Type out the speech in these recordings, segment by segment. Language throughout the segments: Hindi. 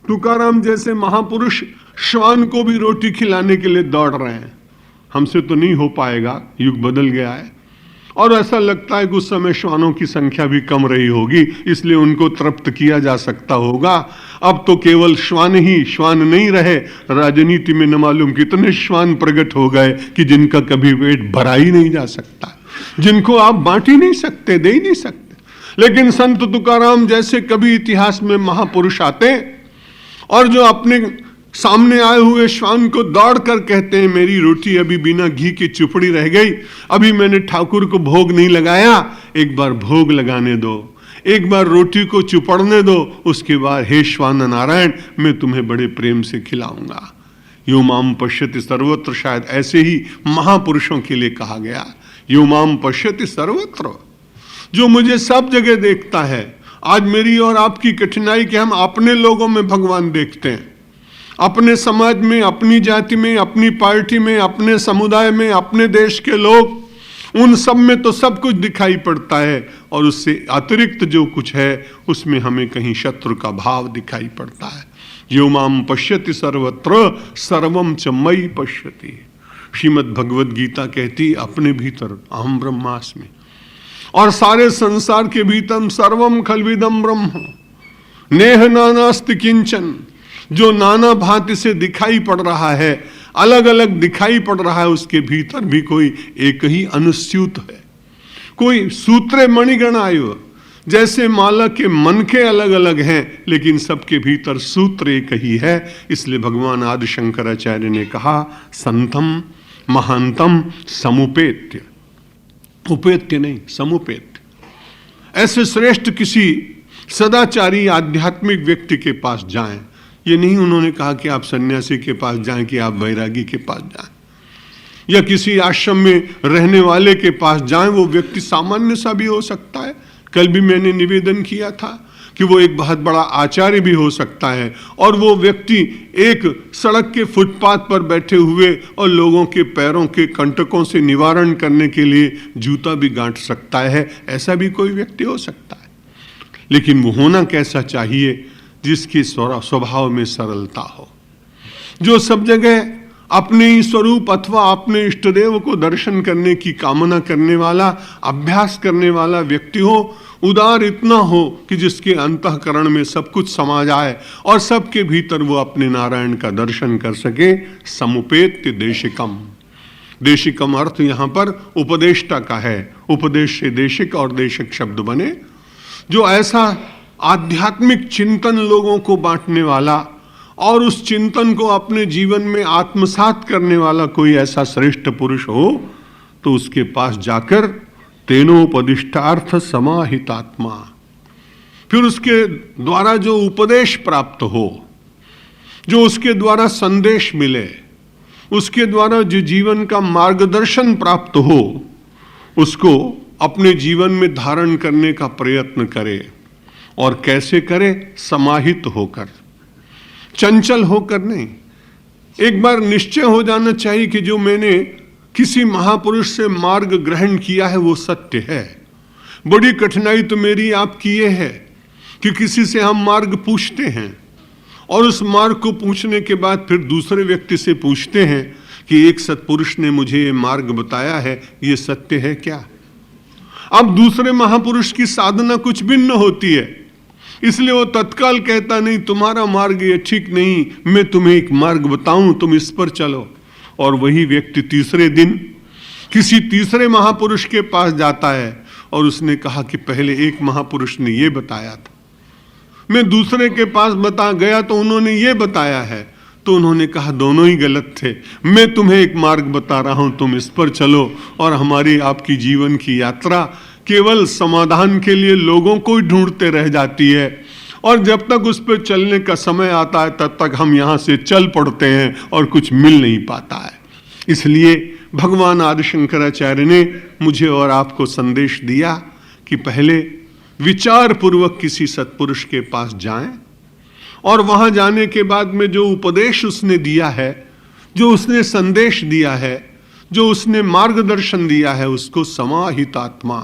तुकाराम जैसे महापुरुष श्वान को भी रोटी खिलाने के लिए दौड़ रहे हैं। हमसे तो नहीं हो पाएगा, युग बदल गया है। और ऐसा लगता है कि उस समय श्वानों की संख्या भी कम रही होगी, इसलिए उनको तृप्त किया जा सकता होगा। अब तो केवल श्वान ही श्वान नहीं रहे, राजनीति में न मालूम कितने श्वान प्रकट हो गए कि जिनका कभी पेट भरा ही नहीं जा सकता, जिनको आप बांट ही नहीं सकते, दे ही नहीं सकते। लेकिन संत तुकाराम जैसे कभी इतिहास में महापुरुष आते और जो अपने सामने आए हुए श्वान को दौड़ कर कहते हैं, मेरी रोटी अभी बिना घी की चुपड़ी रह गई, अभी मैंने ठाकुर को भोग नहीं लगाया, एक बार भोग लगाने दो, एक बार रोटी को चुपड़ने दो, उसके बाद हे श्वान नारायण मैं तुम्हें बड़े प्रेम से खिलाऊंगा। यो माम पश्यति सर्वत्र, शायद ऐसे ही महापुरुषों के लिए कहा गया, यो माम पश्यति सर्वत्र, जो मुझे सब जगह देखता है। आज मेरी और आपकी कठिनाई कि हम अपने लोगों में भगवान देखते हैं, अपने समाज में, अपनी जाति में, अपनी पार्टी में, अपने समुदाय में, अपने देश के लोग, उन सब में तो सब कुछ दिखाई पड़ता है, और उससे अतिरिक्त जो कुछ है उसमें हमें कहीं शत्रु का भाव दिखाई पड़ता है। यो माम पश्यति सर्वत्र सर्वम च मयि पश्यति। श्रीमद् भगवद गीता कहती अपने भीतर अहम ब्रह्मास्मि, और सारे संसार के भीतर सर्वम खल्विदम ब्रह्म नेह नानास्ति किंचन। जो नाना भांति से दिखाई पड़ रहा है, अलग अलग दिखाई पड़ रहा है, उसके भीतर भी कोई एक ही अनुस्यूत है। कोई सूत्रे मणिगण आयु, जैसे माला के मनके अलग अलग हैं, लेकिन सबके भीतर सूत्र एक ही है। इसलिए भगवान आदि शंकराचार्य ने कहा संतम महांतम समुपेत्य, उपेत्य नहीं समुपेत्य। ऐसे श्रेष्ठ किसी सदाचारी आध्यात्मिक व्यक्ति के पास जाएं। ये नहीं उन्होंने कहा कि आप सन्यासी के पास जाएं, कि आप वैरागी के पास जाएं, या किसी आश्रम में रहने वाले के पास जाएं। वो व्यक्ति सामान्य सा भी हो सकता है। कल भी मैंने निवेदन किया था कि वो एक बहुत बड़ा आचार्य भी हो सकता है, और वो व्यक्ति एक सड़क के फुटपाथ पर बैठे हुए और लोगों के पैरों के कंटकों से निवारण करने के लिए जूता भी गांठ सकता है। ऐसा भी कोई व्यक्ति हो सकता है। लेकिन वो होना कैसा चाहिए? जिसके स्वभाव में सरलता हो, जो सब जगह अपने ही स्वरूप अथवा अपने इष्ट देव को दर्शन करने की कामना करने वाला, अभ्यास करने वाला व्यक्ति हो, उदार इतना हो कि जिसके अंतःकरण में सब कुछ समा जाए और सबके भीतर वो अपने नारायण का दर्शन कर सके। समुपेत्य देशिकम, देशिकम अर्थ यहाँ पर उपदेष्टा का है। उपदेश से देशिक और देशिक शब्द बने। जो ऐसा आध्यात्मिक चिंतन लोगों को बांटने वाला और उस चिंतन को अपने जीवन में आत्मसात करने वाला कोई ऐसा श्रेष्ठ पुरुष हो, तो उसके पास जाकर तेनोपदिष्टार्थ समाहितात्मा, फिर उसके द्वारा जो उपदेश प्राप्त हो, जो उसके द्वारा संदेश मिले, उसके द्वारा जो जीवन का मार्गदर्शन प्राप्त हो, उसको अपने जीवन में धारण करने का प्रयत्न करे। और कैसे करे? समाहित होकर, चंचल होकर नहीं। एक बार निश्चय हो जाना चाहिए कि जो मैंने किसी महापुरुष से मार्ग ग्रहण किया है वो सत्य है। बड़ी कठिनाई तो मेरी आपकी ये है कि किसी से हम मार्ग पूछते हैं और उस मार्ग को पूछने के बाद फिर दूसरे व्यक्ति से पूछते हैं कि एक सत्पुरुष ने मुझे ये मार्ग बताया है, ये सत्य है क्या? अब दूसरे महापुरुष की साधना कुछ भिन्न होती है, इसलिए वो तत्काल कहता नहीं तुम्हारा मार्ग ये ठीक नहीं, मैं तुम्हें एक मार्ग बताऊं, तुम इस पर चलो। और वही व्यक्ति तीसरे दिन किसी तीसरे महापुरुष के पास जाता है और उसने कहा कि पहले एक महापुरुष ने ये बताया था, मैं दूसरे के पास बता गया तो उन्होंने ये बताया है। तो उन्होंने कहा दोनों ही गलत थे, मैं तुम्हें एक मार्ग बता रहा हूं, तुम इस पर चलो। और हमारी आपकी जीवन की यात्रा केवल समाधान के लिए लोगों को ही ढूंढते रह जाती है, और जब तक उस पर चलने का समय आता है तब तक हम यहाँ से चल पड़ते हैं और कुछ मिल नहीं पाता है। इसलिए भगवान आदि शंकराचार्य ने मुझे और आपको संदेश दिया कि पहले विचार पूर्वक किसी सत्पुरुष के पास जाएं, और वहां जाने के बाद में जो उपदेश उसने दिया है, जो उसने संदेश दिया है, जो उसने मार्गदर्शन दिया है, उसको समाहित आत्मा,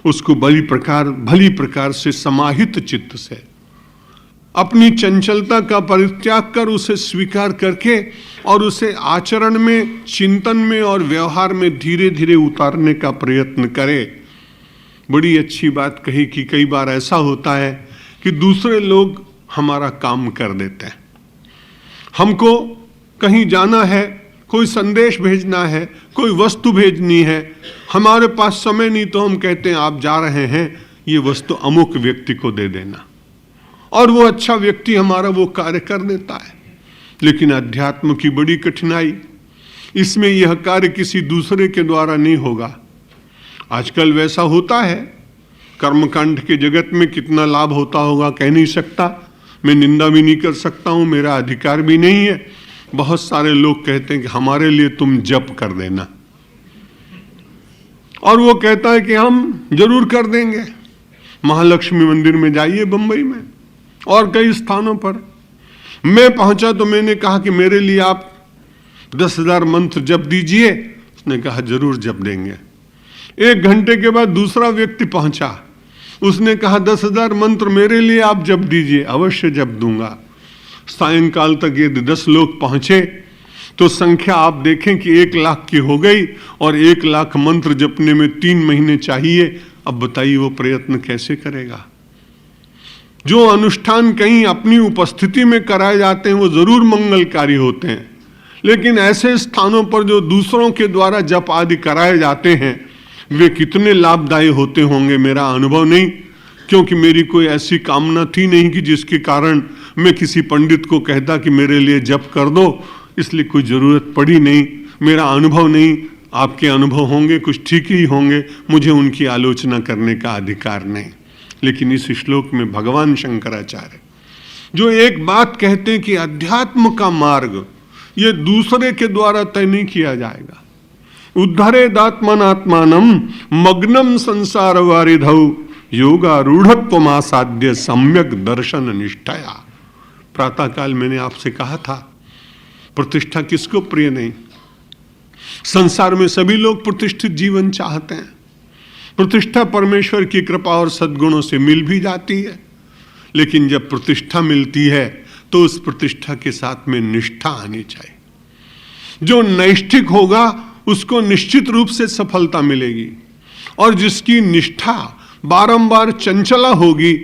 उसको भली प्रकार से समाहित चित्त से अपनी चंचलता का परित्याग कर उसे स्वीकार करके और उसे आचरण में, चिंतन में और व्यवहार में धीरे धीरे उतारने का प्रयत्न करे। बड़ी अच्छी बात कही कि कई बार ऐसा होता है कि दूसरे लोग हमारा काम कर देते हैं। हमको कहीं जाना है, कोई संदेश भेजना है, कोई वस्तु भेजनी है, हमारे पास समय नहीं तो हम कहते हैं आप जा रहे हैं, ये वस्तु अमुक व्यक्ति को दे देना, और वो अच्छा व्यक्ति हमारा वो कार्य कर देता है। लेकिन अध्यात्म की बड़ी कठिनाई, इसमें यह कार्य किसी दूसरे के द्वारा नहीं होगा। आजकल वैसा होता है, कर्मकांड के जगत में कितना लाभ होता होगा कह नहीं सकता, मैं निंदा भी नहीं कर सकता हूं, मेरा अधिकार भी नहीं है। बहुत सारे लोग कहते हैं कि हमारे लिए तुम जप कर देना, और वो कहता है कि हम जरूर कर देंगे। महालक्ष्मी मंदिर में जाइए बंबई में और कई स्थानों पर। मैं पहुंचा तो मैंने कहा कि मेरे लिए आप 10,000 मंत्र जप दीजिए। उसने कहा जरूर जप देंगे। 1 घंटे के बाद दूसरा व्यक्ति पहुंचा, उसने कहा 10,000 मंत्र मेरे लिए आप जप दीजिए। अवश्य जप दूंगा। सायंकाल तक ये 10 लोग पहुंचे तो संख्या आप देखें कि 1 लाख की हो गई, और 1 लाख मंत्र जपने में 3 महीने चाहिए। अब बताइए वो प्रयत्न कैसे करेगा। जो अनुष्ठान कहीं अपनी उपस्थिति में कराए जाते हैं वो जरूर मंगलकारी होते हैं, लेकिन ऐसे स्थानों पर जो दूसरों के द्वारा जप आदि कराए जाते हैं वे कितने लाभदायी होते होंगे मेरा अनुभव नहीं, क्योंकि मेरी कोई ऐसी कामना थी नहीं कि जिसके कारण मैं किसी पंडित को कहता कि मेरे लिए जप कर दो, इसलिए कोई जरूरत पड़ी नहीं। मेरा अनुभव नहीं, आपके अनुभव होंगे कुछ ठीक ही होंगे, मुझे उनकी आलोचना करने का अधिकार नहीं। लेकिन इस श्लोक में भगवान शंकराचार्य जो एक बात कहते हैं कि अध्यात्म का मार्ग ये दूसरे के द्वारा तय नहीं किया जाएगा। उद्धरेदात्मनात्मानम मग्नम संसार वारिधौ योगारूढ़त्वमासाद्य सम्यक दर्शन निष्ठया। प्रातःकाल मैंने आपसे कहा था प्रतिष्ठा किसको प्रिय नहीं। संसार में सभी लोग प्रतिष्ठित जीवन चाहते हैं। प्रतिष्ठा परमेश्वर की कृपा और सद्गुणों से मिल भी जाती है, लेकिन जब प्रतिष्ठा मिलती है तो उस प्रतिष्ठा के साथ में निष्ठा आनी चाहिए। जो नैष्ठिक होगा उसको निश्चित रूप से सफलता मिलेगी, और जिसकी निष्ठा बारंबार चंचला होगी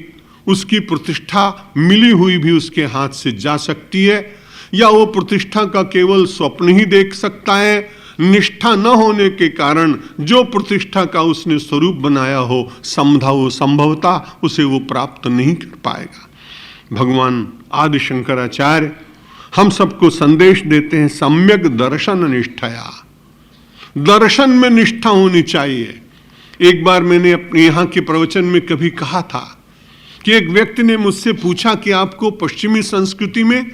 उसकी प्रतिष्ठा मिली हुई भी उसके हाथ से जा सकती है, या वो प्रतिष्ठा का केवल स्वप्न ही देख सकता है। निष्ठा न होने के कारण जो प्रतिष्ठा का उसने स्वरूप बनाया हो संभवता उसे वो प्राप्त नहीं कर पाएगा। भगवान आदि शंकराचार्य हम सबको संदेश देते हैं सम्यक दर्शन निष्ठया। दर्शन में निष्ठा होनी चाहिए। एक बार मैंने अपने यहाँ के प्रवचन में कभी कहा था कि एक व्यक्ति ने मुझसे पूछा कि आपको पश्चिमी संस्कृति में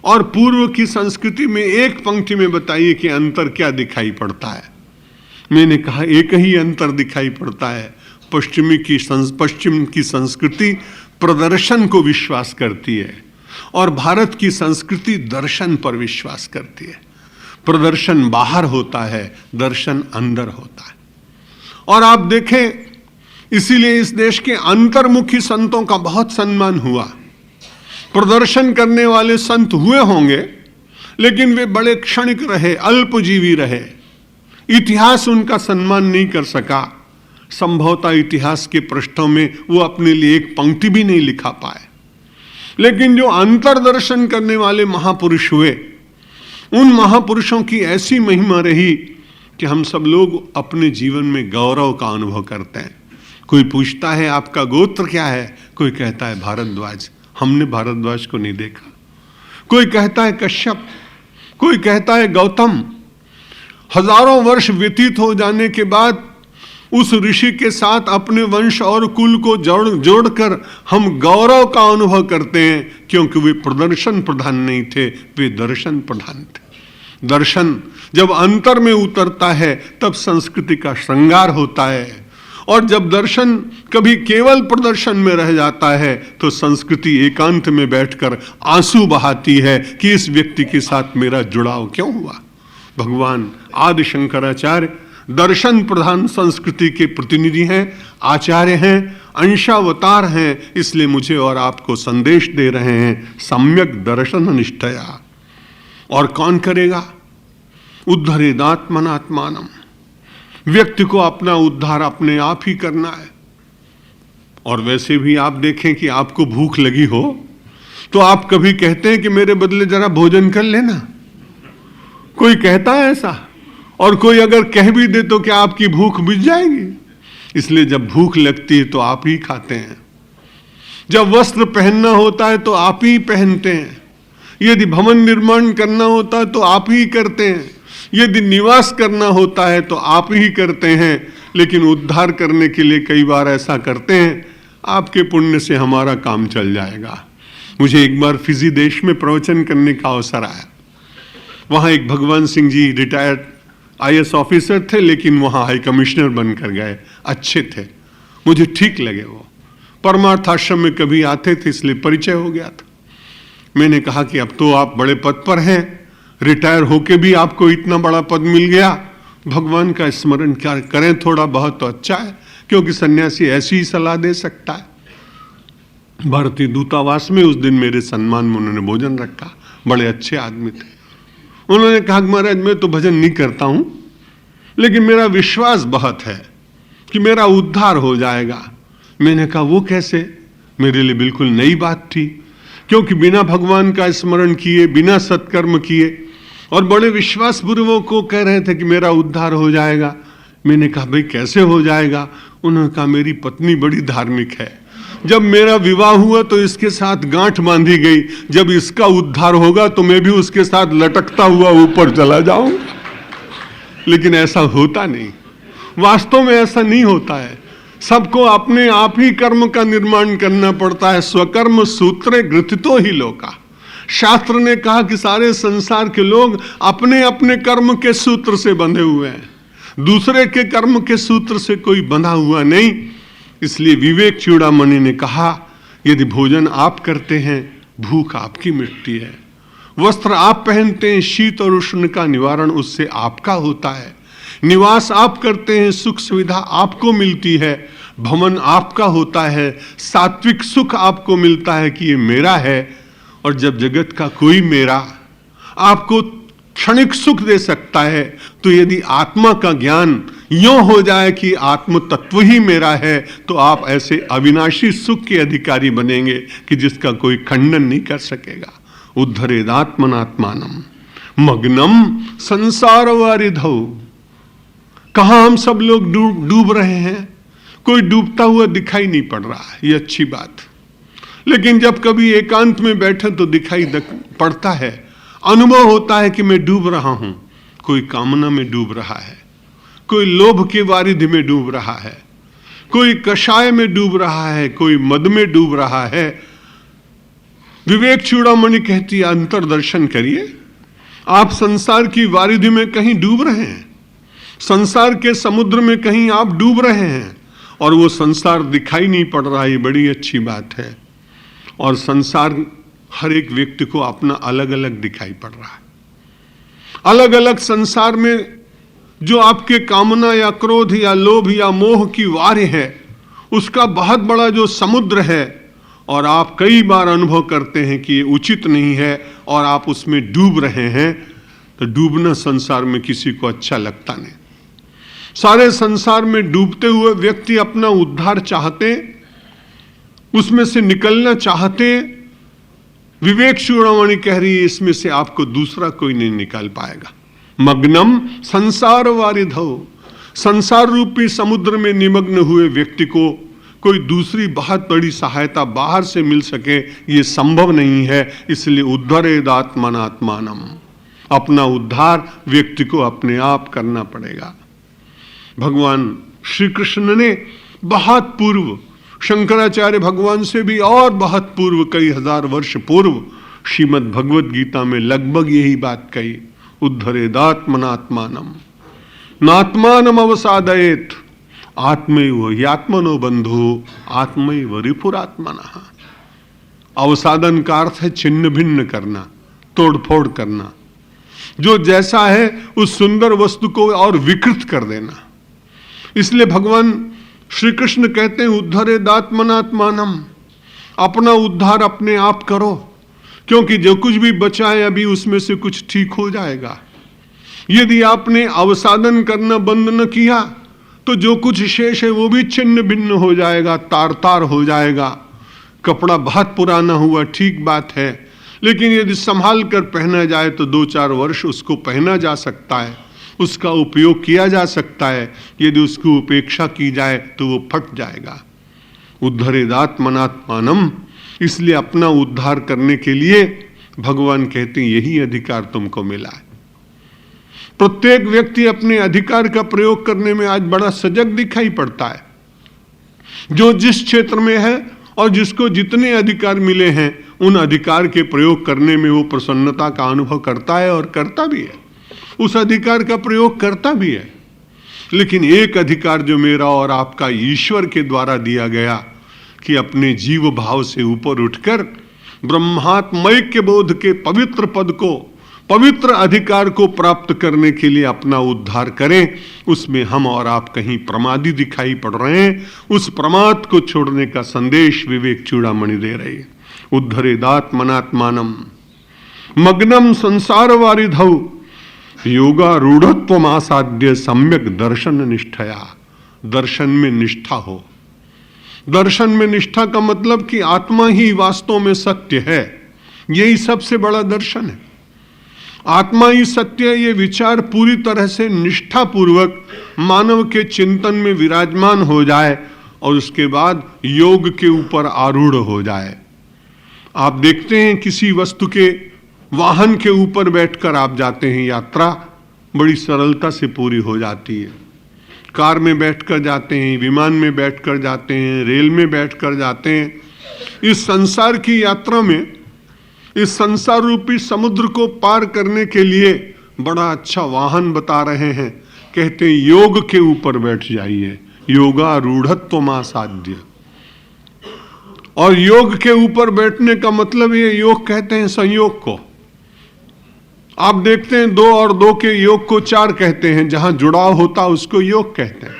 और पूर्व की संस्कृति में एक पंक्ति में बताइए कि अंतर क्या दिखाई पड़ता है। मैंने कहा एक ही अंतर दिखाई पड़ता है। पश्चिम की संस्कृति प्रदर्शन को विश्वास करती है और भारत की संस्कृति दर्शन पर विश्वास करती है। प्रदर्शन बाहर होता है, दर्शन अंदर होता है। और आप देखें, इसीलिए इस देश के अंतर्मुखी संतों का बहुत सम्मान हुआ। प्रदर्शन करने वाले संत हुए होंगे, लेकिन वे बड़े क्षणिक रहे, अल्पजीवी रहे। इतिहास उनका सम्मान नहीं कर सका। संभवतः इतिहास के पृष्ठों में वो अपने लिए एक पंक्ति भी नहीं लिखा पाए। लेकिन जो अंतर्दर्शन करने वाले महापुरुष हुए, उन महापुरुषों की ऐसी महिमा रही कि हम सब लोग अपने जीवन में गौरव का अनुभव करते हैं। कोई पूछता है आपका गोत्र क्या है, कोई कहता है भारद्वाज। हमने भारद्वाज को नहीं देखा। कोई कहता है कश्यप, कोई कहता है गौतम। हजारों वर्ष व्यतीत हो जाने के बाद उस ऋषि के साथ अपने वंश और कुल को जोड़कर हम गौरव का अनुभव करते हैं, क्योंकि वे प्रदर्शन प्रधान नहीं थे, वे दर्शन प्रधान थे। दर्शन जब अंतर में उतरता है तब संस्कृति का श्रृंगार होता है, और जब दर्शन कभी केवल प्रदर्शन में रह जाता है तो संस्कृति एकांत में बैठकर आंसू बहाती है कि इस व्यक्ति के साथ मेरा जुड़ाव क्यों हुआ। भगवान आदि शंकराचार्य दर्शन प्रधान संस्कृति के प्रतिनिधि हैं, आचार्य हैं, अंशावतार हैं, इसलिए मुझे और आपको संदेश दे रहे हैं सम्यक दर्शन निष्ठया। और कौन करेगा? उद्धरेदात्मनात्मानम। व्यक्ति को अपना उद्धार अपने आप ही करना है। और वैसे भी आप देखें कि आपको भूख लगी हो तो आप कभी कहते हैं कि मेरे बदले जरा भोजन कर लेना? कोई कहता है ऐसा? और कोई अगर कह भी दे तो क्या आपकी भूख बुझ जाएगी? इसलिए जब भूख लगती है तो आप ही खाते हैं। जब वस्त्र पहनना होता है तो आप ही पहनते हैं। यदि भवन निर्माण करना होता है तो आप ही करते हैं। यदि निवास करना होता है तो आप ही करते हैं। लेकिन उद्धार करने के लिए कई बार ऐसा करते हैं, आपके पुण्य से हमारा काम चल जाएगा। मुझे एक बार फिजी देश में प्रवचन करने का अवसर आया। वहाँ एक भगवान Singh ji retired IAS officer थे, लेकिन वहाँ हाई कमिश्नर बनकर गए। अच्छे थे, मुझे ठीक लगे। वो परमार्थ आश्रम में कभी आते थे, इसलिए परिचय हो गया था। मैंने कहा कि अब तो आप बड़े पद पर हैं, रिटायर होके भी आपको इतना बड़ा पद मिल गया, भगवान का स्मरण क्या करें थोड़ा बहुत तो अच्छा है, क्योंकि सन्यासी ऐसी ही सलाह दे सकता है। भारतीय दूतावास में उस दिन मेरे सम्मान में उन्होंने भोजन रखा। बड़े अच्छे आदमी थे। उन्होंने कहा कि महाराज मैं तो भजन नहीं करता हूं, लेकिन मेरा विश्वास बहुत है कि मेरा उद्धार हो जाएगा। मैंने कहा वो कैसे? मेरे लिए बिल्कुल नई बात थी, क्योंकि बिना भगवान का स्मरण किए, बिना सत्कर्म किए और बड़े विश्वास पूर्वक को कह रहे थे कि मेरा उद्धार हो जाएगा। मैंने कहा भाई कैसे हो जाएगा? उन्होंने कहा मेरी पत्नी बड़ी धार्मिक है, जब मेरा विवाह हुआ तो इसके साथ गांठ बांधी गई, जब इसका उद्धार होगा तो मैं भी उसके साथ लटकता हुआ ऊपर चला जाऊंगा। लेकिन ऐसा होता नहीं, वास्तव में ऐसा नहीं होता है। सबको अपने आप ही कर्म का निर्माण करना पड़ता है। स्वकर्म सूत्रे ग्रथितो ही लोका। शास्त्र ने कहा कि सारे संसार के लोग अपने अपने कर्म के सूत्र से बंधे हुए हैं, दूसरे के कर्म के सूत्र से कोई बंधा हुआ नहीं। इसलिए विवेक चूड़ामणि ने कहा यदि भोजन आप करते हैं, भूख आपकी मिटती है। वस्त्र आप पहनते हैं, शीत और उष्ण का निवारण उससे आपका होता है। निवास आप करते हैं, सुख सुविधा आपको मिलती है। भवन आपका होता है, सात्विक सुख आपको मिलता है कि ये मेरा है। और जब जगत का कोई मेरा आपको क्षणिक सुख दे सकता है, तो यदि आत्मा का ज्ञान यूं हो जाए कि आत्म तत्व ही मेरा है, तो आप ऐसे अविनाशी सुख के अधिकारी बनेंगे कि जिसका कोई खंडन नहीं कर सकेगा। उद्धरेदात्मनात्मानम मग्नम संसार वारिधौ। कहां हम सब लोग डूब रहे हैं? कोई डूबता हुआ दिखाई नहीं पड़ रहा है, ये अच्छी बात। लेकिन जब कभी एकांत में बैठे तो दिखाई पड़ता है, अनुभव होता है कि मैं डूब रहा हूं। कोई कामना में डूब रहा है, कोई लोभ के वारिधि में डूब रहा है, कोई कषाय में डूब रहा है, कोई मद में डूब रहा है। विवेक चूड़ामणि कहती है अंतर्दर्शन करिए, आप संसार की वारिधि में कहीं डूब रहे हैं, संसार के समुद्र में कहीं आप डूब रहे हैं, और वो संसार दिखाई नहीं पड़ रहा। ये बड़ी अच्छी बात है। और संसार हर एक व्यक्ति को अपना अलग अलग दिखाई पड़ रहा है। अलग अलग संसार में जो आपके कामना या क्रोध या लोभ या मोह की वार है, उसका बहुत बड़ा जो समुद्र है, और आप कई बार अनुभव करते हैं कि ये उचित नहीं है और आप उसमें डूब रहे हैं, तो डूबना संसार में किसी को अच्छा लगता नहीं। सारे संसार में डूबते हुए व्यक्ति अपना उद्धार चाहते, उसमें से निकलना चाहते। विवेक चूड़ामणि कह रही है इसमें से आपको दूसरा कोई नहीं निकाल पाएगा। मग्नम संसार वारिधौ। संसार रूपी समुद्र में निमग्न हुए व्यक्ति को कोई दूसरी बहुत बड़ी सहायता बाहर से मिल सके, ये संभव नहीं है। इसलिए उद्धरेदात्मनात्मानम, अपना उद्धार व्यक्ति को अपने आप करना पड़ेगा। भगवान श्री कृष्ण ने बहुत पूर्व, शंकराचार्य भगवान से भी और बहुत पूर्व, कई हजार वर्ष पूर्व श्रीमद् भगवद गीता में लगभग यही बात कही, उद्धरेदात्मनात्मानम नात्मानम अवसादयेत आत्मैव ह्यात्मनो बंधु आत्मैव रिपुरात्मनः। अवसादन का अर्थ है छिन्न भिन्न करना, तोड़ फोड़ करना। जो जैसा है उस सुंदर वस्तु को और विकृत कर देना। इसलिए भगवान श्री कृष्ण कहते हैं उद्धरेदात्मनात्मानम, अपना उद्धार अपने आप करो, क्योंकि जो कुछ भी बचा है अभी उसमें से कुछ ठीक हो जाएगा। यदि आपने अवसादन करना बंद न किया तो जो कुछ शेष है वो भी छिन्न भिन्न हो जाएगा, तार तार हो जाएगा। कपड़ा बहुत पुराना हुआ ठीक बात है, लेकिन यदि संभाल कर पहना जाए तो 2-4 वर्ष उसको पहना जा सकता है, उसका उपयोग किया जा सकता है। यदि उसकी उपेक्षा की जाए तो वो फट जाएगा। उद्धरेदात्मनात्मानम, इसलिए अपना उद्धार करने के लिए भगवान कहते हैं यही अधिकार तुमको मिला है। प्रत्येक व्यक्ति अपने अधिकार का प्रयोग करने में आज बड़ा सजग दिखाई पड़ता है। जो जिस क्षेत्र में है और जिसको जितने अधिकार मिले हैं उन अधिकार के प्रयोग करने में वो प्रसन्नता का अनुभव करता है और करता भी है, उस अधिकार का प्रयोग करता भी है। लेकिन एक अधिकार जो मेरा और आपका ईश्वर के द्वारा दिया गया कि अपने जीव भाव से ऊपर उठकर ब्रह्मात्मैक्य बोध के पवित्र पद को, पवित्र अधिकार को प्राप्त करने के लिए अपना उद्धार करें, उसमें हम और आप कहीं प्रमादी दिखाई पड़ रहे हैं। उस प्रमाद को छोड़ने का संदेश विवेक चूड़ामणि दे रहे हैं। उद्धरेदात्मनात्मानम मग्नम संसार वारिधौ योगारूढ़त्वम आसाद्य सम्यक दर्शन निष्ठया। दर्शन में निष्ठा हो। दर्शन में निष्ठा का मतलब कि आत्मा ही वास्तव में सत्य है, यही सबसे बड़ा दर्शन है। आत्मा ही सत्य है, ये विचार पूरी तरह से निष्ठा पूर्वक मानव के चिंतन में विराजमान हो जाए और उसके बाद योग के ऊपर आरूढ़ हो जाए। आप देखते हैं किसी वस्तु के वाहन के ऊपर बैठकर आप जाते हैं, यात्रा बड़ी सरलता से पूरी हो जाती है। कार में बैठकर जाते हैं, विमान में बैठकर जाते हैं, रेल में बैठकर जाते हैं। इस संसार की यात्रा में, इस संसार रूपी समुद्र को पार करने के लिए बड़ा अच्छा वाहन बता रहे हैं। कहते हैं योग के ऊपर बैठ जाइए, योगारूढ़त्वमासाद्य। और योग के ऊपर बैठने का मतलब ये योग कहते हैं संयोग को। आप देखते हैं 2 और 2 के योग को 4 कहते हैं, जहां जुड़ाव होता उसको योग कहते हैं।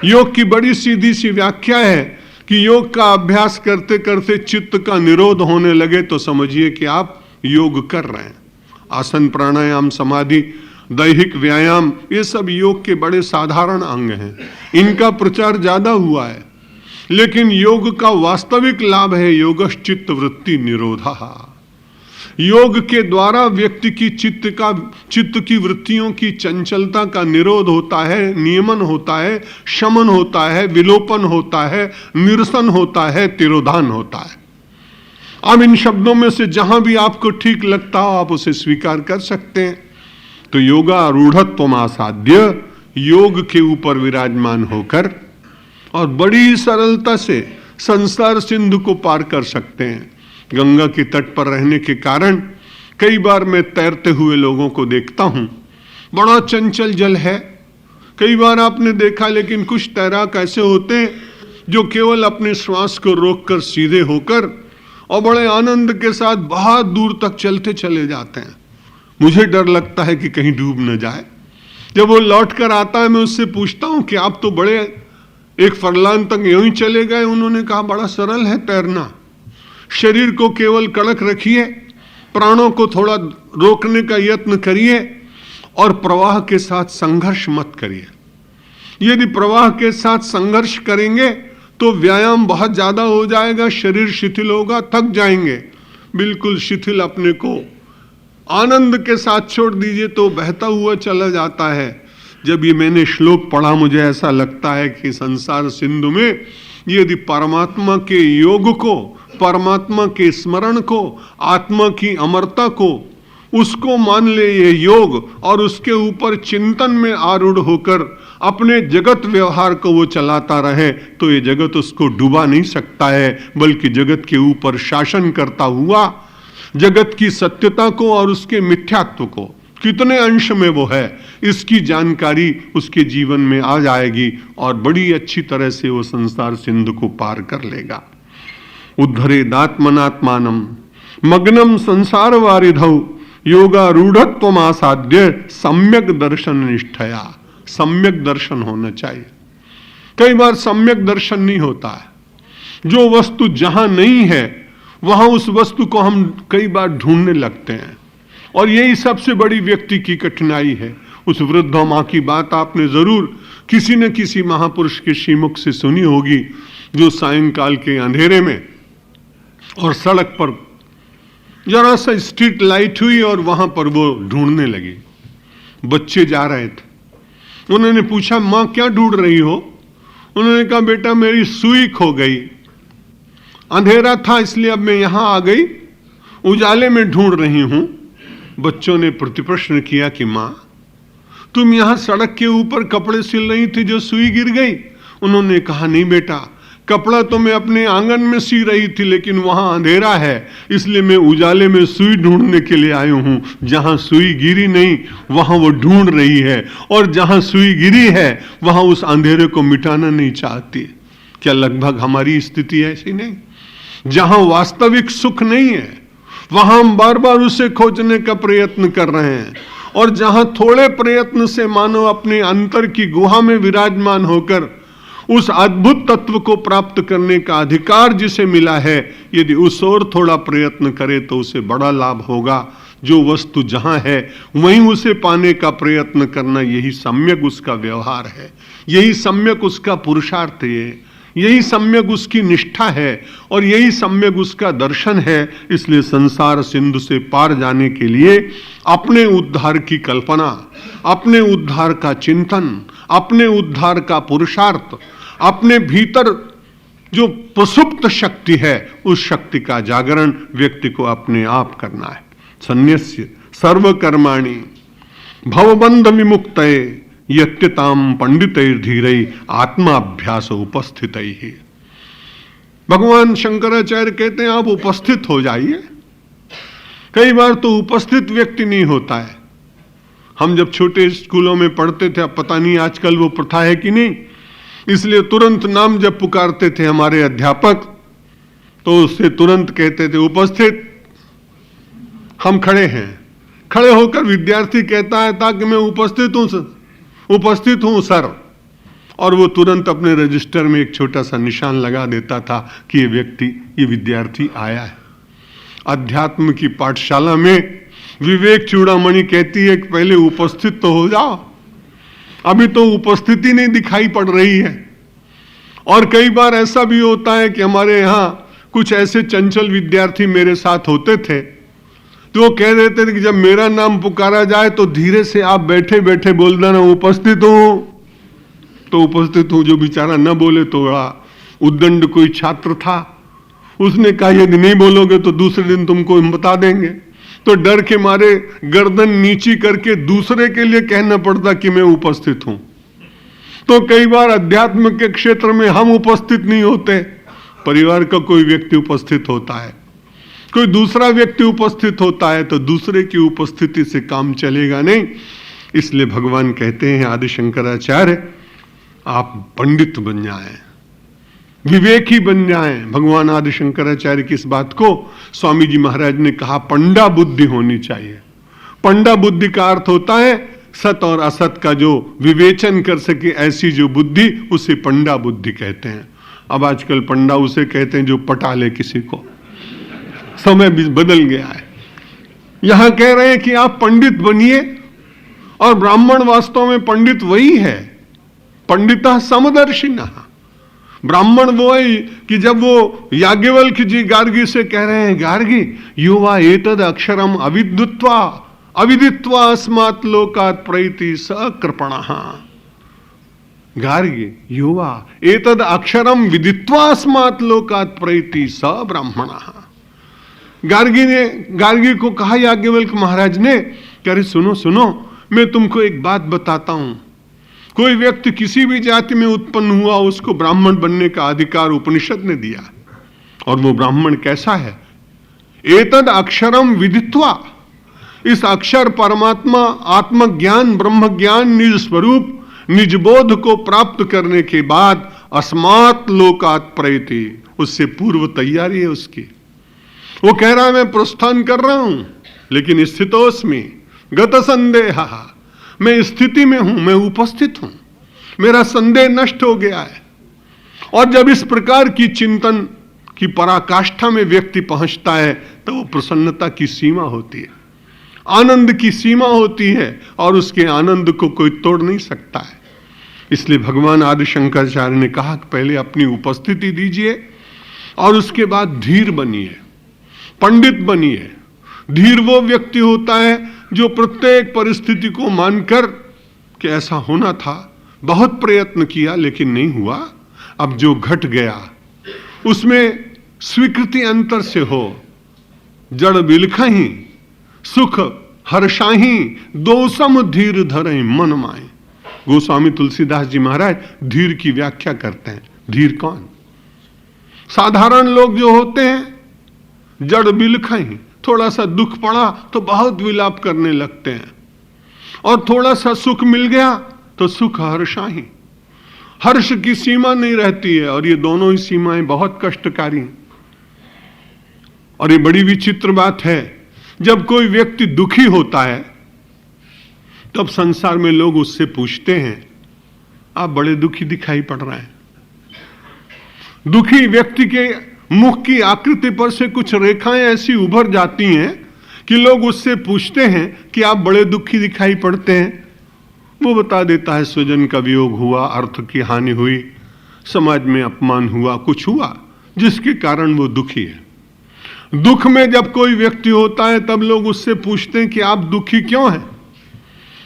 योग की बड़ी सीधी सी व्याख्या है कि योग का अभ्यास करते करते चित्त का निरोध होने लगे तो समझिए कि आप योग कर रहे हैं। आसन, प्राणायाम, समाधि, दैहिक व्यायाम, ये सब योग के बड़े साधारण अंग हैं। इनका प्रचार ज्यादा हुआ है, लेकिन योग का वास्तविक लाभ है योगश्चित्त वृत्ति निरोधः। योग के द्वारा व्यक्ति की चित्त की वृत्तियों की चंचलता का निरोध होता है, नियमन होता है, शमन होता है, विलोपन होता है, निरसन होता है, तिरोधान होता है। अब इन शब्दों में से जहां भी आपको ठीक लगता हो आप उसे स्वीकार कर सकते हैं। तो योगारूढ़त्वमासाद्य, योग के ऊपर विराजमान होकर और बड़ी सरलता से संसार सिंधु को पार कर सकते हैं। गंगा के तट पर रहने के कारण कई बार मैं तैरते हुए लोगों को देखता हूं। बड़ा चंचल जल है, कई बार आपने देखा, लेकिन कुछ तैराक ऐसे होते हैं जो केवल अपने श्वास को रोककर सीधे होकर और बड़े आनंद के साथ बहुत दूर तक चलते चले जाते हैं। मुझे डर लगता है कि कहीं डूब न जाए। जब वो लौट कर आता है मैं उससे पूछता हूं कि आप तो बड़े 1 फरलांग तक यूं ही चले गए। उन्होंने कहा बड़ा सरल है तैरना, शरीर को केवल कड़क रखिए, प्राणों को थोड़ा रोकने का यत्न करिए और प्रवाह के साथ संघर्ष मत करिए। यदि प्रवाह के साथ संघर्ष करेंगे तो व्यायाम बहुत ज्यादा हो जाएगा, शरीर शिथिल होगा, थक जाएंगे। बिल्कुल शिथिल अपने को आनंद के साथ छोड़ दीजिए तो बहता हुआ चला जाता है। जब ये मैंने श्लोक पढ़ा मुझे ऐसा लगता है कि संसार सिंधु में यदि परमात्मा के योग को, परमात्मा के स्मरण को, आत्मा की अमरता को, उसको मान ले ये योग और उसके ऊपर चिंतन में आरूढ़ होकर अपने जगत व्यवहार को वो चलाता रहे तो ये जगत उसको डुबा नहीं सकता है, बल्कि जगत के ऊपर शासन करता हुआ जगत की सत्यता को और उसके मिथ्यात्व को, कितने अंश में वो है, इसकी जानकारी उसके जीवन में आ जाएगी और बड़ी अच्छी तरह से वो संसार सिंधु को पार कर लेगा। उद्धरेदात्मनात्मानम मग्नम संसार वारिधौ योगारूढ़त्व आसाध्य सम्यक दर्शन निष्ठया। सम्यक दर्शन होना चाहिए। कई बार सम्यक दर्शन नहीं होता है। जो वस्तु जहां नहीं है वहां उस वस्तु को हम कई बार ढूंढने लगते हैं, और यही सबसे बड़ी व्यक्ति की कठिनाई है। उस वृद्ध मां की बात आपने जरूर किसी न किसी महापुरुष के श्रीमुख से सुनी होगी, जो सायंकाल के अंधेरे में और सड़क पर जरा सा स्ट्रीट लाइट हुई और वहां पर वो ढूंढने लगी। बच्चे जा रहे थे। उन्होंने पूछा, मां क्या ढूंढ रही हो? उन्होंने कहा, बेटा मेरी सुई खो गई, अंधेरा था इसलिए अब मैं यहां आ गई, उजाले में ढूंढ रही हूं। बच्चों ने प्रतिप्रश्न किया कि मां तुम यहां सड़क के ऊपर कपड़े सिल रही थी जो सुई गिर गई? उन्होंने कहा, नहीं बेटा, कपड़ा तो मैं अपने आंगन में सी रही थी, लेकिन वहां अंधेरा है इसलिए मैं उजाले में सुई ढूंढने के लिए आई हूं। जहां सुई गिरी नहीं वहां वो ढूंढ रही है, और जहां सुई गिरी है वहां उस अंधेरे को मिटाना नहीं चाहती। क्या लगभग हमारी स्थिति ऐसी नहीं? जहां वास्तविक सुख नहीं है वहां हम बार बार उसे खोजने का प्रयत्न कर रहे हैं, और जहां थोड़े प्रयत्न से मानव अपने अंतर की गुहा में विराजमान होकर उस अद्भुत तत्व को प्राप्त करने का अधिकार जिसे मिला है, यदि उस ओर थोड़ा प्रयत्न करे तो उसे बड़ा लाभ होगा। जो वस्तु जहां है वहीं उसे पाने का प्रयत्न करना, यही सम्यक उसका व्यवहार है, यही सम्यक उसका पुरुषार्थ है, यही सम्यक उसकी निष्ठा है, और यही सम्यक उसका दर्शन है। इसलिए संसार सिंधु से पार जाने के लिए अपने उद्धार की कल्पना, अपने उद्धार का चिंतन, अपने उद्धार का पुरुषार्थ, अपने भीतर जो प्रसुप्त शक्ति है उस शक्ति का जागरण व्यक्ति को अपने आप करना है। संन्यस्य सर्वकर्माणि भवबंध विमुक्तये यत्यताम पंडितैर्धीरै आत्माभ्यास उपस्थित ही। भगवान शंकराचार्य कहते हैं आप उपस्थित हो जाइए। कई बार तो उपस्थित व्यक्ति नहीं होता है। हम जब छोटे स्कूलों में पढ़ते थे, अब पता नहीं आजकल वो प्रथा है कि नहीं, इसलिए तुरंत नाम जब पुकारते थे हमारे अध्यापक तो उससे तुरंत कहते थे उपस्थित। हम खड़े हैं, खड़े होकर विद्यार्थी कहता है था कि मैं उपस्थित हूं सर, और वो तुरंत अपने रजिस्टर में एक छोटा सा निशान लगा देता था कि ये व्यक्ति, ये विद्यार्थी आया है। अध्यात्म की पाठशाला में विवेक चूड़ामणि कहती है कि पहले उपस्थित तो हो जाओ। अभी तो उपस्थिति नहीं दिखाई पड़ रही है। और कई बार ऐसा भी होता है कि हमारे यहाँ कुछ ऐसे चंचल विद्यार्थी मेरे साथ होते थे, तो वो कह देते थे कि जब मेरा नाम पुकारा जाए तो धीरे से आप बैठे बैठे बोल देना उपस्थित हूं। तो उपस्थित हूं जो बेचारा न बोले तो बड़ा उद्दंड कोई छात्र था, उसने कहा यदि नहीं बोलोगे तो दूसरे दिन तुमको हम बता देंगे। तो डर के मारे गर्दन नीची करके दूसरे के लिए कहना पड़ता कि मैं उपस्थित हूं। तो कई बार अध्यात्म के क्षेत्र में हम उपस्थित नहीं होते, परिवार का कोई व्यक्ति उपस्थित होता है, कोई दूसरा व्यक्ति उपस्थित होता है, तो दूसरे की उपस्थिति से काम चलेगा नहीं। इसलिए भगवान कहते हैं आदि शंकराचार्य आप पंडित बन जाएं, विवेकी बन जाएं। भगवान आदि शंकराचार्य की इस बात को स्वामी जी महाराज ने कहा पंडा बुद्धि होनी चाहिए। पंडा बुद्धि का अर्थ होता है सत और असत का जो विवेचन कर सके, ऐसी जो बुद्धि, उसे पंडा बुद्धि कहते हैं। अब आजकल पंडा उसे कहते हैं जो पटा ले किसी को। समय भी बदल गया है। यहां कह रहे हैं कि आप पंडित बनिए, और ब्राह्मण वास्तव में पंडित वही है, पंडितः समदर्शिनः। ब्राह्मण वो है कि जब वो याज्ञवल्क्य जी गार्गी से कह रहे हैं, गार्गी युवा एतद अक्षरम अविद्युत्वा अविदित्वा अस्मात् लोकात् प्रैति सकृपणः। गार्गी युवा एतद अक्षरम विदित्वा अस्मात् लोकात् प्रैति स ब्राह्मणः। गार्गी को कहा याज्ञवल्क्य महाराज ने, कह रहे सुनो सुनो, मैं तुमको एक बात बताता हूं। कोई व्यक्ति किसी भी जाति में उत्पन्न हुआ, उसको ब्राह्मण बनने का अधिकार उपनिषद ने दिया, और वो ब्राह्मण कैसा है? एतद अक्षरम विदित्वा, इस अक्षर परमात्मा आत्मज्ञान ब्रह्म ज्ञान निज स्वरूप निज बोध को प्राप्त करने के बाद अस्मात् लोकात् प्रैति, उससे पूर्व तैयारी है उसकी। वो कह रहा है मैं प्रस्थान कर रहा हूं, लेकिन स्थितोस्मि गत संदेह, मैं स्थिति में हूं, मैं उपस्थित हूं, मेरा संदेह नष्ट हो गया है। और जब इस प्रकार की चिंतन की पराकाष्ठा में व्यक्ति पहुंचता है तो वो प्रसन्नता की सीमा होती है, आनंद की सीमा होती है, और उसके आनंद को कोई तोड़ नहीं सकता है। इसलिए भगवान आदि शंकराचार्य ने कहा कि पहले अपनी उपस्थिति दीजिए और उसके बाद धीर बनिए, पंडित बनिए। धीर वो व्यक्ति होता है जो प्रत्येक परिस्थिति को मानकर कि ऐसा होना था, बहुत प्रयत्न किया लेकिन नहीं हुआ, अब जो घट गया उसमें स्वीकृति अंतर से हो। जड़ बिलखहि सुख हर्षाही, दोसम धीर धरहि मन माए। गोस्वामी तुलसीदास जी महाराज धीर की व्याख्या करते हैं। धीर कौन? साधारण लोग जो होते हैं, जड़ बिलखहि, थोड़ा सा दुख पड़ा तो बहुत विलाप करने लगते हैं, और थोड़ा सा सुख मिल गया तो सुख हर्षाही, हर्ष की सीमा नहीं रहती है, और ये दोनों ही सीमाएं बहुत कष्टकारी हैं। और ये बड़ी विचित्र बात है, जब कोई व्यक्ति दुखी होता है तब संसार में लोग उससे पूछते हैं, आप बड़े दुखी दिखाई पड़ रहे हैं। दुखी व्यक्ति के मुख की आकृति पर से कुछ रेखाएं ऐसी उभर जाती हैं कि लोग उससे पूछते हैं कि आप बड़े दुखी दिखाई पड़ते हैं। वो बता देता है स्वजन का वियोग हुआ, अर्थ की हानि हुई, समाज में अपमान हुआ, कुछ हुआ जिसके कारण वो दुखी है। दुख में जब कोई व्यक्ति होता है तब लोग उससे पूछते हैं कि आप दुखी क्यों हैं।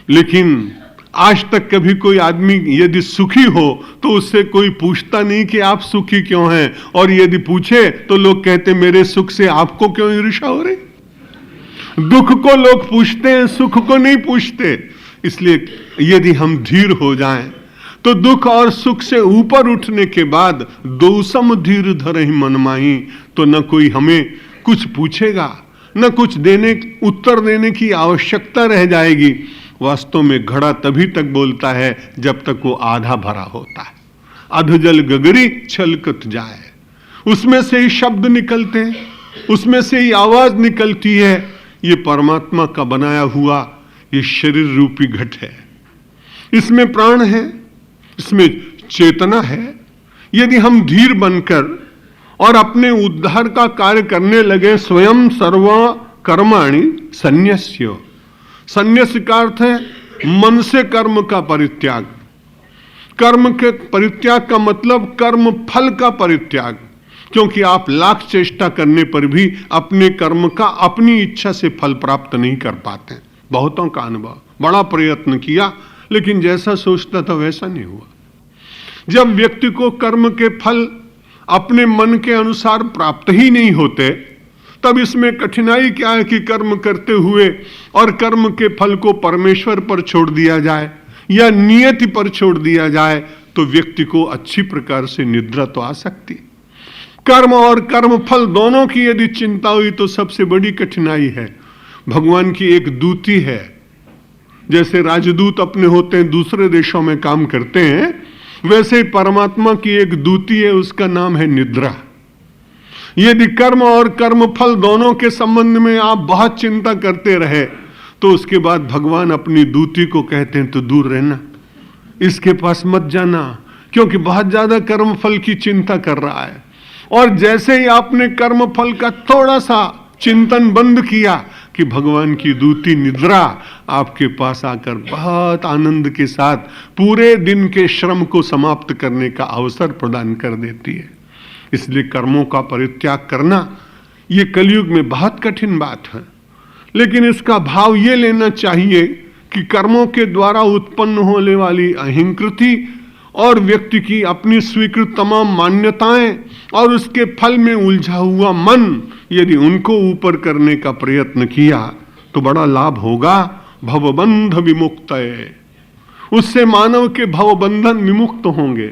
लेकिन आज तक कभी कोई आदमी यदि सुखी हो तो उससे कोई पूछता नहीं कि आप सुखी क्यों हैं, और यदि पूछे तो लोग कहते मेरे सुख से आपको क्यों ईर्ष्या हो रही। दुख को लोग पूछते हैं, सुख को नहीं पूछते। इसलिए यदि हम धीर हो जाएं तो दुख और सुख से ऊपर उठने के बाद दोसम धीर धरहि मन माही, तो न कोई हमें कुछ पूछेगा, न कुछ उत्तर देने की आवश्यकता रह जाएगी। वास्तव में घड़ा तभी तक बोलता है जब तक वो आधा भरा होता है। अधजल गगरी छलकत जाए, उसमें से ही शब्द निकलते हैं, उसमें से ही आवाज निकलती है। ये परमात्मा का बनाया हुआ ये शरीर रूपी घट है, इसमें प्राण है, इसमें चेतना है। यदि हम धीर बनकर और अपने उद्धार का कार्य करने लगे, स्वयं सर्व कर्माणि संन्यस्य। संन्यास का अर्थ है मन से कर्म का परित्याग। कर्म के परित्याग का मतलब कर्म फल का परित्याग, क्योंकि आप लाख चेष्टा करने पर भी अपने कर्म का अपनी इच्छा से फल प्राप्त नहीं कर पाते। बहुतों का अनुभव, बड़ा प्रयत्न किया लेकिन जैसा सोचता था वैसा नहीं हुआ। जब व्यक्ति को कर्म के फल अपने मन के अनुसार प्राप्त ही नहीं होते, तब इसमें कठिनाई क्या है कि कर्म करते हुए और कर्म के फल को परमेश्वर पर छोड़ दिया जाए या नियति पर छोड़ दिया जाए तो व्यक्ति को अच्छी प्रकार से निद्रा तो आ सकती। कर्म और कर्म फल दोनों की यदि चिंता हुई तो सबसे बड़ी कठिनाई है। भगवान की एक दूती है, जैसे राजदूत अपने होते हैं दूसरे देशों में काम करते हैं, वैसे ही परमात्मा की एक दूती है, उसका नाम है निद्रा। यदि कर्म और कर्म फल दोनों के संबंध में आप बहुत चिंता करते रहे तो उसके बाद भगवान अपनी दूती को कहते हैं तो दूर रहना, इसके पास मत जाना, क्योंकि बहुत ज्यादा कर्म फल की चिंता कर रहा है। और जैसे ही आपने कर्म फल का थोड़ा सा चिंतन बंद किया कि भगवान की दूती निद्रा आपके पास आकर बहुत आनंद के साथ पूरे दिन के श्रम को समाप्त करने का अवसर प्रदान कर देती है। इसलिए कर्मों का परित्याग करना ये कलयुग में बहुत कठिन बात है, लेकिन इसका भाव ये लेना चाहिए कि कर्मों के द्वारा उत्पन्न होने वाली अहंकृति और व्यक्ति की अपनी स्वीकृत तमाम मान्यताएं और उसके फल में उलझा हुआ मन, यदि उनको ऊपर करने का प्रयत्न किया तो बड़ा लाभ होगा। भवबंध विमुक्तये, उससे मानव के भवबंधन विमुक्त होंगे,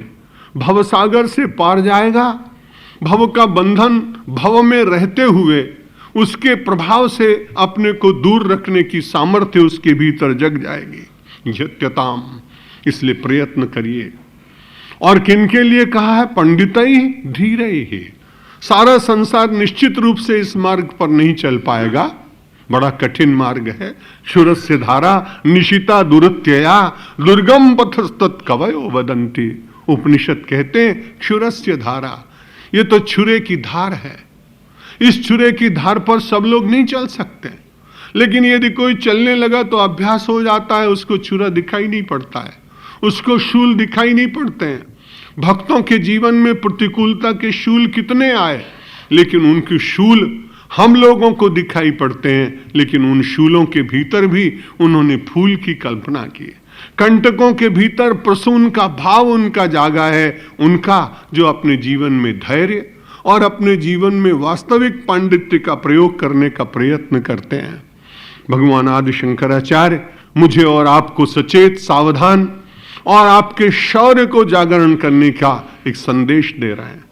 भवसागर से पार जाएगा। भव का बंधन भव में रहते हुए उसके प्रभाव से अपने को दूर रखने की सामर्थ्य उसके भीतर जग जाएगी। यत्यताम, इसलिए प्रयत्न करिए। और किनके लिए कहा है? पंडितई धीरई ही। सारा संसार निश्चित रूप से इस मार्ग पर नहीं चल पाएगा, बड़ा कठिन मार्ग है। क्षुरस्य धारा निशिता दुरत्यया दुर्गम पथस्तत् कवयो वदन्ति। उपनिषद कहते हैं क्षुरस्य धारा, ये तो छुरे की धार है। इस छुरे की धार पर सब लोग नहीं चल सकते, लेकिन यदि कोई चलने लगा तो अभ्यास हो जाता है, उसको छुरा दिखाई नहीं पड़ता है, उसको शूल दिखाई नहीं पड़ते हैं। भक्तों के जीवन में प्रतिकूलता के शूल कितने आए, लेकिन उनके शूल हम लोगों को दिखाई पड़ते हैं, लेकिन उन शूलों के भीतर भी उन्होंने फूल की कल्पना की। कंटकों के भीतर प्रसून का भाव उनका जागा है, उनका जो अपने जीवन में धैर्य और अपने जीवन में वास्तविक पांडित्य का प्रयोग करने का प्रयत्न करते हैं। भगवान आदि शंकराचार्य मुझे और आपको सचेत, सावधान और आपके शौर्य को जागरण करने का एक संदेश दे रहे हैं।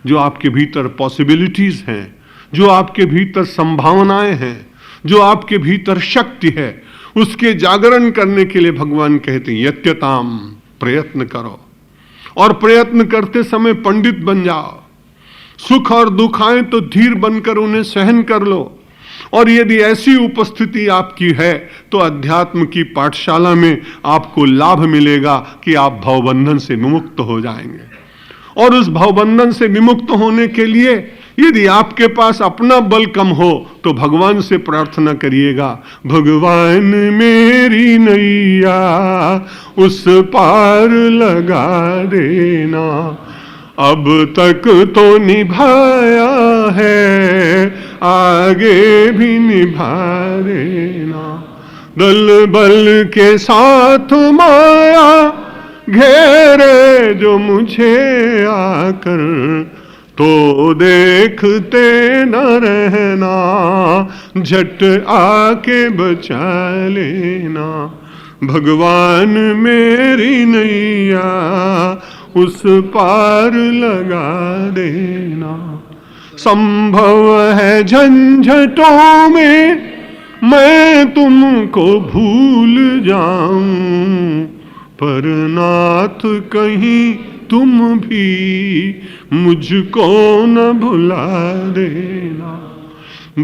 जो आपके भीतर पॉसिबिलिटीज हैं, जो आपके भीतर संभावनाएं हैं, जो आपके भीतर शक्ति है, उसके जागरण करने के लिए भगवान कहते हैं यत्यताम, प्रयत्न करो और प्रयत्न करते समय पंडित बन जाओ। सुख और दुख आए तो धीर बनकर उन्हें सहन कर लो, और यदि ऐसी उपस्थिति आपकी है तो अध्यात्म की पाठशाला में आपको लाभ मिलेगा कि आप भवबंधन से विमुक्त हो जाएंगे। और उस भवबंधन से विमुक्त होने के लिए यदि आपके पास अपना बल कम हो तो भगवान से प्रार्थना करिएगा, भगवान मेरी नैया उस पार लगा देना, अब तक तो निभाया है आगे भी निभा देना। दल बल के साथ माया घेरे जो मुझे आकर, तो देखते न रहना, झट आके बचा लेना। भगवान मेरी नैया उस पार लगा देना। संभव है झंझटों में मैं तुमको भूल जाऊं, पर नाथ कहीं तुम भी मुझको न भुला देना।